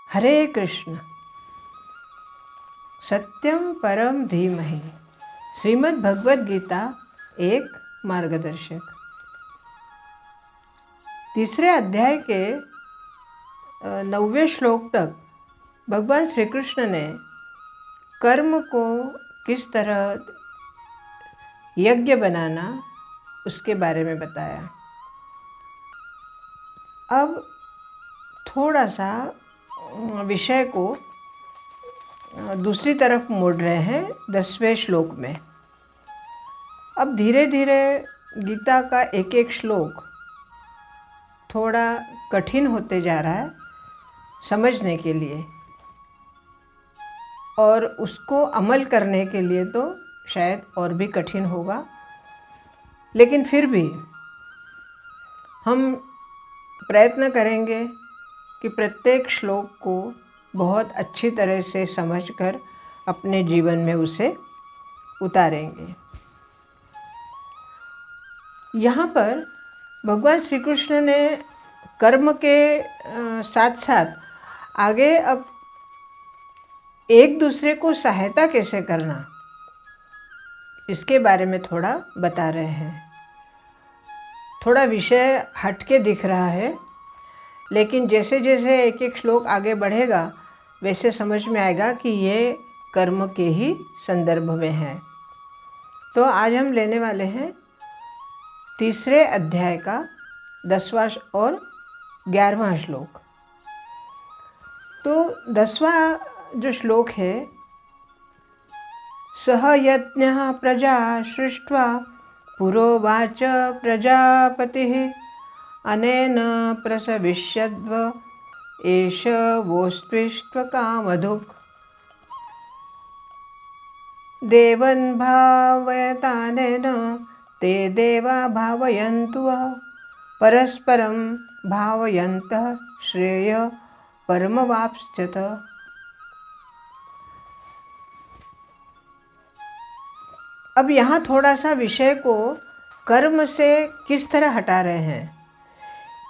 हरे कृष्ण। सत्यम परम धीमहि। श्रीमद् भगवद गीता एक मार्गदर्शक। तीसरे अध्याय के 9वें श्लोक तक भगवान श्री कृष्ण ने कर्म को किस तरह यज्ञ बनाना उसके बारे में बताया। अब थोड़ा सा विषय को दूसरी तरफ मोड़ रहे हैं 10वें श्लोक में। अब धीरे धीरे गीता का एक एक श्लोक थोड़ा कठिन होते जा रहा है समझने के लिए, और उसको अमल करने के लिए तो शायद और भी कठिन होगा, लेकिन फिर भी हम प्रयत्न करेंगे कि प्रत्येक श्लोक को बहुत अच्छी तरह से समझकर अपने जीवन में उसे उतारेंगे। यहाँ पर भगवान श्री कृष्ण ने कर्म के साथ साथ आगे अब एक दूसरे को सहायता कैसे करना इसके बारे में थोड़ा बता रहे हैं। थोड़ा विषय हटके दिख रहा है, लेकिन जैसे जैसे एक एक श्लोक आगे बढ़ेगा वैसे समझ में आएगा कि ये कर्म के ही संदर्भ में है। तो आज हम लेने वाले हैं तीसरे अध्याय का 10वां और 11वां श्लोक। तो 10वां जो श्लोक है, सह यज्ञः प्रजा सृष्ट्वा पुरोवाच प्रजापतिः अनेन प्रसविष्यद्व एष वोस्त्विष्टकामधुक् देवन् भावयतानेन ते देवा भावयन्तु वः परस्परं भावयन्तः श्रेय परमवाप्स्यथ। अब यहाँ थोड़ा सा विषय को कर्म से किस तरह हटा रहे हैं,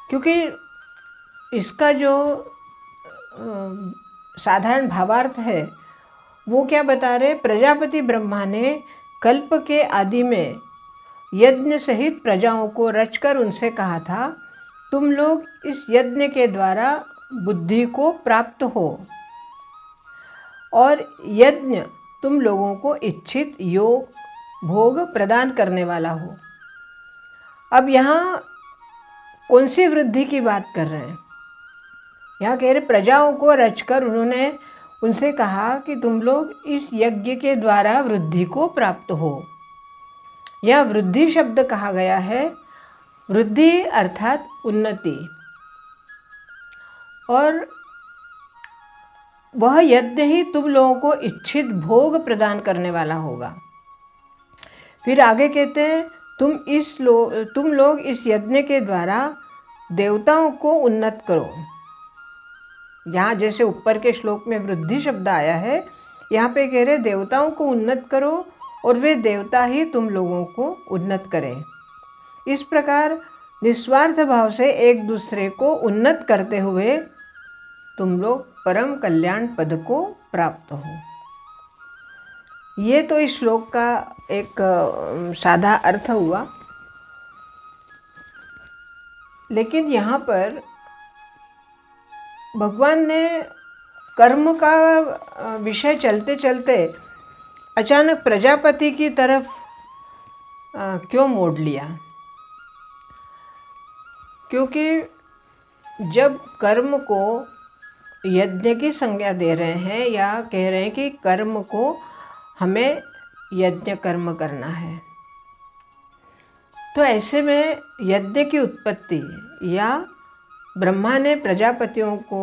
क्योंकि इसका जो साधारण भावार्थ है वो क्या बता रहे। प्रजापति ब्रह्मा ने कल्प के आदि में यज्ञ सहित प्रजाओं को रचकर उनसे कहा था, तुम लोग इस यज्ञ के द्वारा बुद्धि को प्राप्त हो और यज्ञ तुम लोगों को इच्छित योग भोग प्रदान करने वाला हो। अब यहाँ कौन सी वृद्धि की बात कर रहे हैं? यहाँ कह रहे प्रजाओं को रचकर उन्होंने उनसे कहा कि तुम लोग इस यज्ञ के द्वारा वृद्धि को प्राप्त हो। यह वृद्धि शब्द कहा गया है। वृद्धि अर्थात उन्नति, और वह यज्ञ ही तुम लोगों को इच्छित भोग प्रदान करने वाला होगा। फिर आगे कहते हैं तुम लोग इस यज्ञ के द्वारा देवताओं को उन्नत करो। यहाँ जैसे ऊपर के श्लोक में वृद्धि शब्द आया है, यहाँ पे कह रहे देवताओं को उन्नत करो और वे देवता ही तुम लोगों को उन्नत करें। इस प्रकार निस्वार्थ भाव से एक दूसरे को उन्नत करते हुए तुम लोग परम कल्याण पद को प्राप्त हो। ये तो इस श्लोक का एक सादा अर्थ हुआ, लेकिन यहाँ पर भगवान ने कर्म का विषय चलते चलते अचानक प्रजापति की तरफ क्यों मोड़ लिया? क्योंकि जब कर्म को यज्ञ की संज्ञा दे रहे हैं या कह रहे हैं कि कर्म को हमें यज्ञ कर्म करना है, तो ऐसे में यज्ञ की उत्पत्ति या ब्रह्मा ने प्रजापतियों को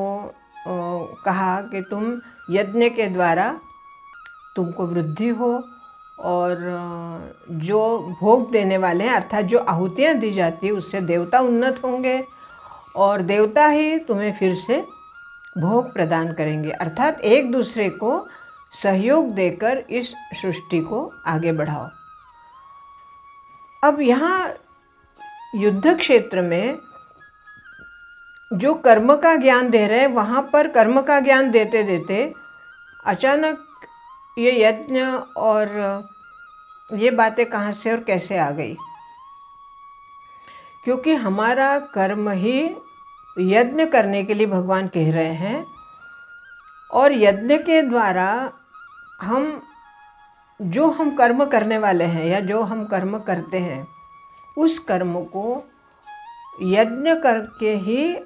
कहा कि तुम यज्ञ के द्वारा तुमको वृद्धि हो, और जो भोग देने वाले हैं अर्थात जो आहुतियाँ दी जाती है उससे देवता उन्नत होंगे और देवता ही तुम्हें फिर से भोग प्रदान करेंगे। अर्थात एक दूसरे को सहयोग देकर इस सृष्टि को आगे बढ़ाओ। अब यहाँ युद्ध क्षेत्र में जो कर्म का ज्ञान दे रहे हैं वहाँ पर कर्म का ज्ञान देते देते अचानक ये यज्ञ और ये बातें कहाँ से और कैसे आ गई? क्योंकि हमारा कर्म ही यज्ञ करने के लिए भगवान कह रहे हैं, और यज्ञ के द्वारा हम जो हम कर्म करने वाले हैं या जो हम कर्म करते हैं उस कर्म को यज्ञ करके ही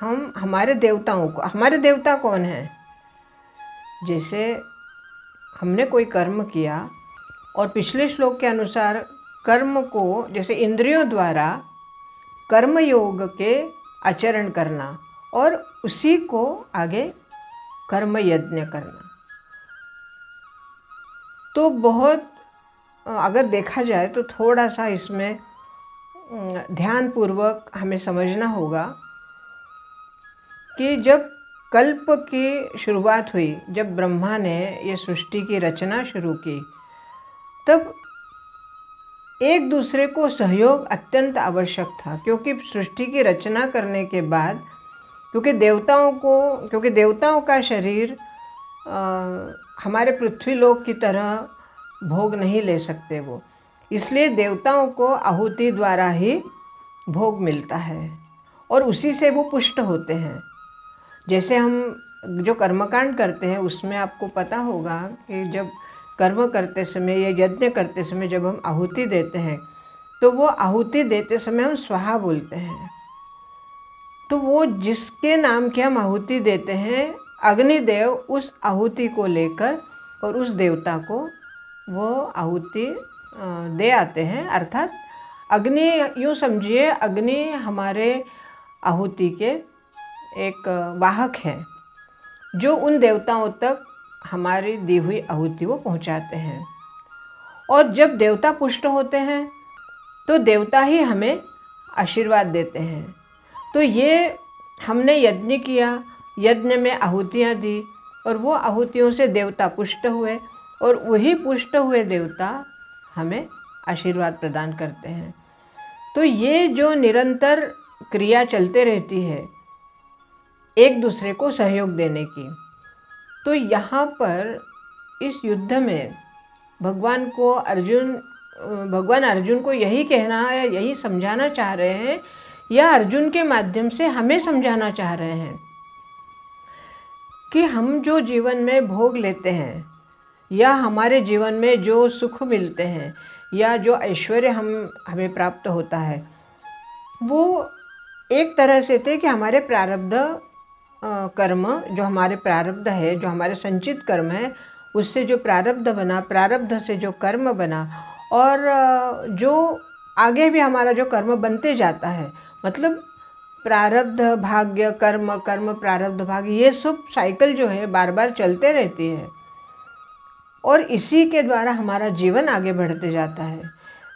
हम हमारे देवताओं को, हमारे देवता कौन हैं? जैसे हमने कोई कर्म किया और पिछले श्लोक के अनुसार कर्म को जैसे इंद्रियों द्वारा कर्म योग के आचरण करना और उसी को आगे कर्म यज्ञ करना, तो बहुत अगर देखा जाए तो थोड़ा सा इसमें ध्यानपूर्वक हमें समझना होगा कि जब कल्प की शुरुआत हुई, जब ब्रह्मा ने ये सृष्टि की रचना शुरू की, तब एक दूसरे को सहयोग अत्यंत आवश्यक था। क्योंकि सृष्टि की रचना करने के बाद क्योंकि देवताओं का शरीर हमारे पृथ्वी लोक की तरह भोग नहीं ले सकते वो, इसलिए देवताओं को आहुति द्वारा ही भोग मिलता है और उसी से वो पुष्ट होते हैं। जैसे हम जो कर्मकांड करते हैं उसमें आपको पता होगा कि जब कर्म करते समय या यज्ञ करते समय जब हम आहुति देते हैं तो वो आहुति देते समय हम स्वाहा बोलते हैं। तो वो जिसके नाम की हम आहुति देते हैं, अग्निदेव उस आहुति को लेकर और उस देवता को वो आहुति दे आते हैं। अर्थात अग्नि, यूँ समझिए अग्नि हमारे आहुति के एक वाहक है जो उन देवताओं तक हमारी दी हुई आहुति वो पहुंचाते हैं। और जब देवता पुष्ट होते हैं तो देवता ही हमें आशीर्वाद देते हैं। तो ये हमने यज्ञ किया, यज्ञ में आहुतियाँ दी और वो आहुतियों से देवता पुष्ट हुए और वही पुष्ट हुए देवता हमें आशीर्वाद प्रदान करते हैं। तो ये जो निरंतर क्रिया चलते रहती है एक दूसरे को सहयोग देने की, तो यहाँ पर इस युद्ध में भगवान अर्जुन को यही कहना है, यही समझाना चाह रहे हैं या अर्जुन के माध्यम से हमें समझाना चाह रहे हैं कि हम जो जीवन में भोग लेते हैं या हमारे जीवन में जो सुख मिलते हैं या जो ऐश्वर्य हमें प्राप्त होता है, वो एक तरह से थे कि हमारे प्रारब्ध कर्म, जो हमारे प्रारब्ध है, जो हमारे संचित कर्म है, उससे जो प्रारब्ध बना, प्रारब्ध से जो कर्म बना और जो आगे भी हमारा जो कर्म बनते जाता है, मतलब प्रारब्ध भाग्य कर्म, कर्म प्रारब्ध भाग्य, ये सब साइकिल जो है बार बार चलते रहती है और इसी के द्वारा हमारा जीवन आगे बढ़ते जाता है।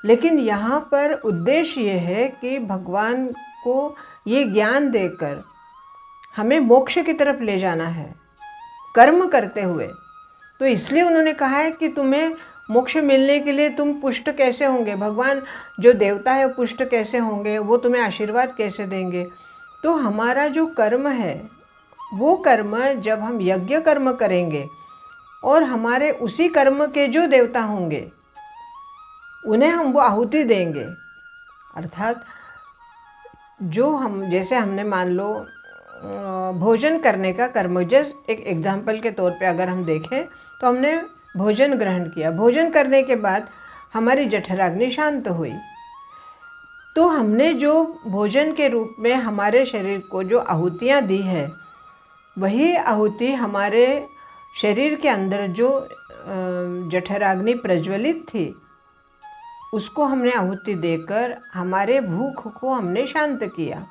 लेकिन यहाँ पर उद्देश्य ये है कि भगवान को ये ज्ञान देकर हमें मोक्ष की तरफ ले जाना है कर्म करते हुए। तो इसलिए उन्होंने कहा है कि तुम्हें मोक्ष मिलने के लिए तुम पुष्ट कैसे होंगे, भगवान जो देवता है पुष्ट कैसे होंगे, वो तुम्हें आशीर्वाद कैसे देंगे। तो हमारा जो कर्म है वो कर्म जब हम यज्ञ कर्म करेंगे और हमारे उसी कर्म के जो देवता होंगे उन्हें हम वो आहुति देंगे। अर्थात जो हम, जैसे हमने मान लो भोजन करने का कर्म, जस्ट एक एग्जाम्पल के तौर पे अगर हम देखें तो हमने भोजन ग्रहण किया, भोजन करने के बाद हमारी जठराग्नि शांत हुई, तो हमने जो भोजन के रूप में हमारे शरीर को जो आहुतियाँ दी है वही आहुति हमारे शरीर के अंदर जो जठराग्नि प्रज्वलित थी उसको हमने आहुति देकर हमारे भूख को हमने शांत किया।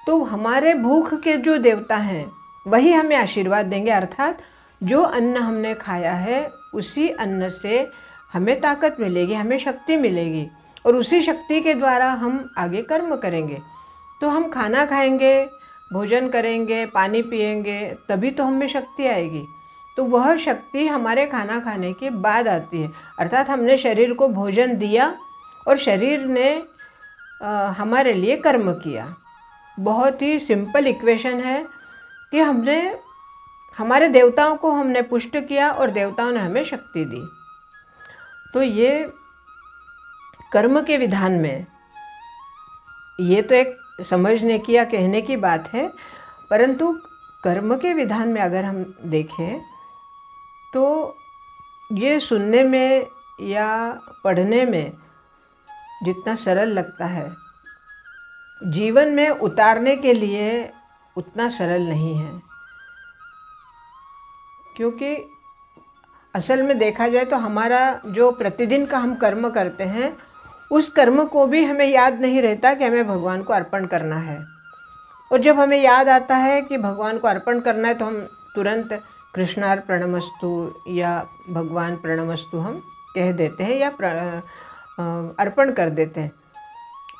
तो हमारे भूख के जो देवता हैं वही हमें आशीर्वाद देंगे। अर्थात जो अन्न हमने खाया है उसी अन्न से हमें ताकत मिलेगी, हमें शक्ति मिलेगी और उसी शक्ति के द्वारा हम आगे कर्म करेंगे। तो हम खाना खाएंगे, भोजन करेंगे, पानी पिएंगे, तभी तो हमें शक्ति आएगी। तो वह शक्ति हमारे खाना खाने के बाद आती है। अर्थात हमने शरीर को भोजन दिया और शरीर ने हमारे लिए कर्म किया। बहुत ही सिंपल इक्वेशन है कि हमारे देवताओं को हमने पुष्ट किया और देवताओं ने हमें शक्ति दी। तो ये कर्म के विधान में, ये तो एक समझने की या कहने की बात है, परंतु कर्म के विधान में अगर हम देखें तो ये सुनने में या पढ़ने में जितना सरल लगता है, जीवन में उतारने के लिए उतना सरल नहीं है। क्योंकि असल में देखा जाए तो हमारा जो प्रतिदिन का हम कर्म करते हैं, उस कर्म को भी हमें याद नहीं रहता कि हमें भगवान को अर्पण करना है। और जब हमें याद आता है कि भगवान को अर्पण करना है तो हम तुरंत कृष्णार्पणमस्तु या भगवान प्रणमस्तु हम कह देते हैं या अर्पण कर देते हैं।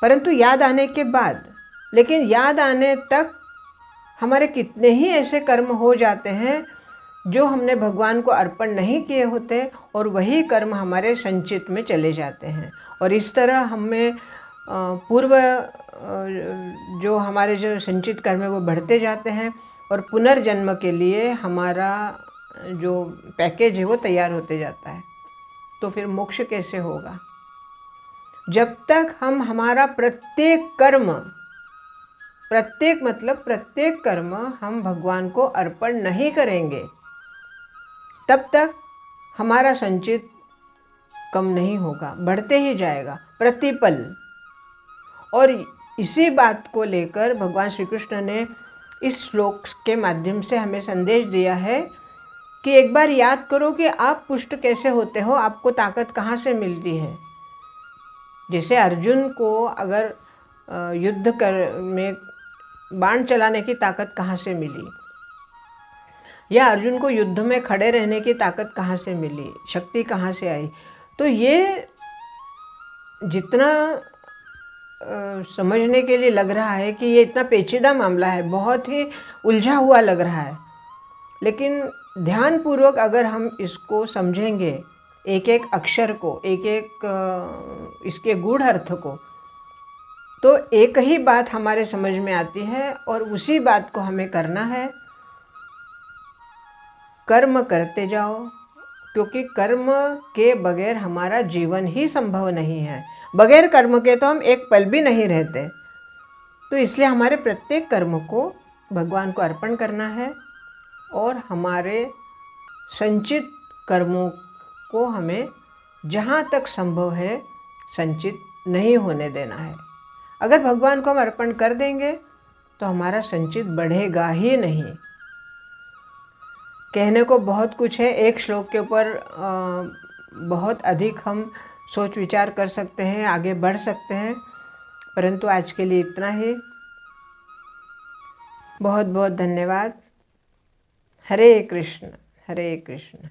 परंतु याद आने के बाद, लेकिन याद आने तक हमारे कितने ही ऐसे कर्म हो जाते हैं जो हमने भगवान को अर्पण नहीं किए होते, और वही कर्म हमारे संचित में चले जाते हैं। और इस तरह हमें पूर्व जो हमारे जो संचित कर्म है वो बढ़ते जाते हैं, और पुनर्जन्म के लिए हमारा जो पैकेज है वो तैयार होते जाता है। तो फिर मोक्ष कैसे होगा? जब तक हम हमारा प्रत्येक कर्म, प्रत्येक कर्म हम भगवान को अर्पण नहीं करेंगे, तब तक हमारा संचित कम नहीं होगा, बढ़ते ही जाएगा प्रतिपल। और इसी बात को लेकर भगवान श्री कृष्ण ने इस श्लोक के माध्यम से हमें संदेश दिया है कि एक बार याद करो कि आप पुष्ट कैसे होते हो, आपको ताकत कहाँ से मिलती है। जैसे अर्जुन को अगर युद्ध में बाण चलाने की ताकत कहाँ से मिली, या अर्जुन को युद्ध में खड़े रहने की ताकत कहाँ से मिली, शक्ति कहाँ से आई। तो ये जितना समझने के लिए लग रहा है कि ये इतना पेचीदा मामला है, बहुत ही उलझा हुआ लग रहा है, लेकिन ध्यानपूर्वक अगर हम इसको समझेंगे, एक एक अक्षर को, एक एक इसके गूढ़ अर्थ को, तो एक ही बात हमारे समझ में आती है और उसी बात को हमें करना है। कर्म करते जाओ, क्योंकि कर्म के बगैर हमारा जीवन ही संभव नहीं है। बगैर कर्म के तो हम एक पल भी नहीं रहते। तो इसलिए हमारे प्रत्येक कर्म को भगवान को अर्पण करना है, और हमारे संचित कर्मों को हमें जहाँ तक संभव है संचित नहीं होने देना है। अगर भगवान को हम अर्पण कर देंगे तो हमारा संचित बढ़ेगा ही नहीं। कहने को बहुत कुछ है, एक श्लोक के ऊपर बहुत अधिक हम सोच विचार कर सकते हैं, आगे बढ़ सकते हैं, परंतु आज के लिए इतना ही। बहुत बहुत धन्यवाद। हरे कृष्ण हरे कृष्ण।